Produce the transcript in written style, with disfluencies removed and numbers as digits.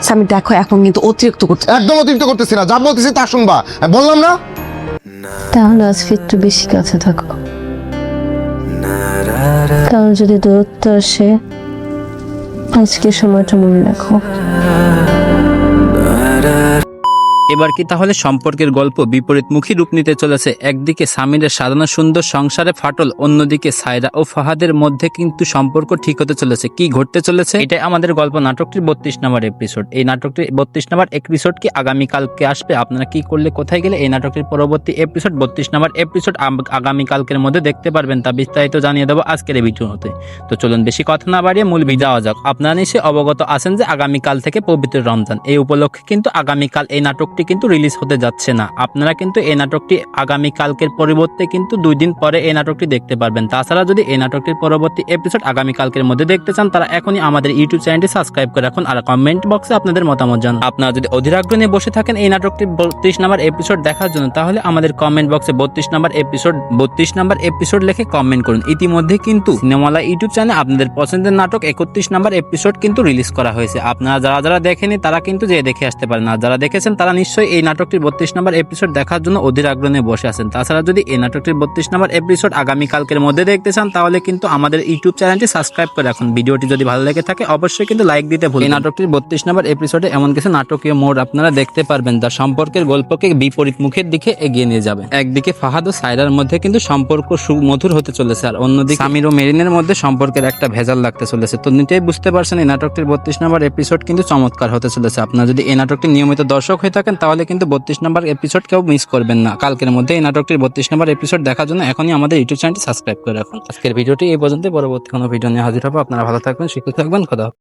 স্বামী দেখো এখন কিন্তু অতিরিক্ত করছে। একদম অতিরিক্ত করতেছি না, যা বলতেছি তা শুনবা। বললাম না? তাহলে আজকে একটু বেশি কাছে থাকো, কারণ যদি দূরত্ব আসে আজকে সময়টা মনে রাখো। এবার কি তাহলে সম্পর্কের গল্প বিপরীতমুখী রূপ নিতে চলেছে? একদিকে সামিরের সাজানো সুন্দর সংসারে ফাটল, অন্যদিকে সায়রা ও ফাহাদের মধ্যে কিন্তু সম্পর্ক ঠিক হতে চলেছে। কি ঘটতে চলেছে এটাই আমাদের গল্প নাটকটির 32 নম্বর এপিসোড। এই নাটকটির 32 নম্বর এপিসোড কি আগামীকালকে আসবে? আপনারা কি করলে কোথায় গেলে এই নাটকটির পরবর্তী এপিসোড 32 নম্বর এপিসোড আগামীকালকের মধ্যে দেখতে পারবেন তা বিস্তারিত জানিয়ে দেবো আজকের এই ভিডিওতে। তো চলুন বেশি কথা না বাড়িয়ে মূল ভিডিও যাওয়া যাক। আপনারা নিশ্চয়ই অবগত আছেন যে আগামীকাল থেকে পবিত্র রমজান, এই উপলক্ষে কিন্তু আগামীকাল এই নাটকটি কিন্তু রিলিজ হতে যাচ্ছে না। আপনারা কিন্তু এই নাটকটি আগামীকালকের পরিবর্তে কিন্তু 2 দিন পরে এই নাটকটি দেখতে পারবেন। তাছাড়া যদি এই নাটকটির পরবর্তী এপিসোড আগামীকালকের মধ্যে দেখতে চান তারা এখনই আমাদের ইউটিউব চ্যানেলটি সাবস্ক্রাইব করে রাখুন আর কমেন্ট বক্সে আপনাদের মতামত জানান। আপনারা যদি অধীর আগ্রহ নিয়ে বসে থাকেন এই নাটকটির 32 নম্বর এপিসোড দেখার জন্য, তাহলে আমাদের কমেন্ট বক্সে 32 নম্বর এপিসোড লিখে কমেন্ট করুন। ইতিমধ্যে কিন্তু সিনেমালা ইউটিউব চ্যানেলে আপনাদের পছন্দের নাটক 31 নম্বর এপিসোড কিন্তু রিলিজ করা হয়েছে। আপনারা যারা দেখেনি তারা কিন্তু যেয়ে দেখে আসতে পারেন, আর যারা দেখেছেন তারা নিশ্চয়ই এই নাটকটির 32 নম্বর এপিসোড দেখার জন্য অধীর আগ্রহ নিয়ে বসে আছেন। তাছাড়া যদি এই নাটকটির 32 নম্বর এপিসোড আগামীকালকের মধ্যে দেখতে চান তাহলে কিন্তু আমাদের ইউটিউব চ্যানেলটি সাবস্ক্রাইব করে রাখুন। ভিডিওটি যদি ভালো লেগে থাকে অবশ্যই কিন্তু লাইক দিতে ভুলবেন না। এই নাটকটির 32 নম্বর এপিসোডে এমন কিছু নাটকীয় মোড় আপনারা দেখতে পারবেন যা সম্পর্কের গল্পকে বিপরীত মুখের দিকে এগিয়ে নিয়ে যাবে। একদিকে ফাহাদ ও সায়রার মধ্যে কিন্তু সম্পর্ক সুমধুর হতে চলেছে, আর অন্যদিকে সামির ও মেরিনের মধ্যে সম্পর্কের একটা ভেজাল লাগতে চলেছে। তো নিশ্চয়ই বুঝতে পারছেন এই নাটকটির 32 নম্বর এপিসোড কিন্তু চমৎকার হতে চলেছে। আপনারা যদি এই নাটকটির নিয়মিত দর্শক হয়ে থাকেন তাহলে কিন্তু 32 নম্বর এপিসোড কেউ মিস করবেন না। কালকের মধ্যে এই নাটকটির 32 নম্বর এপিসোড দেখার জন্য এখনই আমাদের ইউটিউব চ্যানেলটি সাবস্ক্রাইব করে রাখুন। আজকের ভিডিওটি এই পর্যন্ত, পরবর্তী কোনো ভিডিও নিয়ে হাজির হবো। আপনারা ভালো থাকবেন, সুস্থ থাকবেন, খোদা হাফেজ।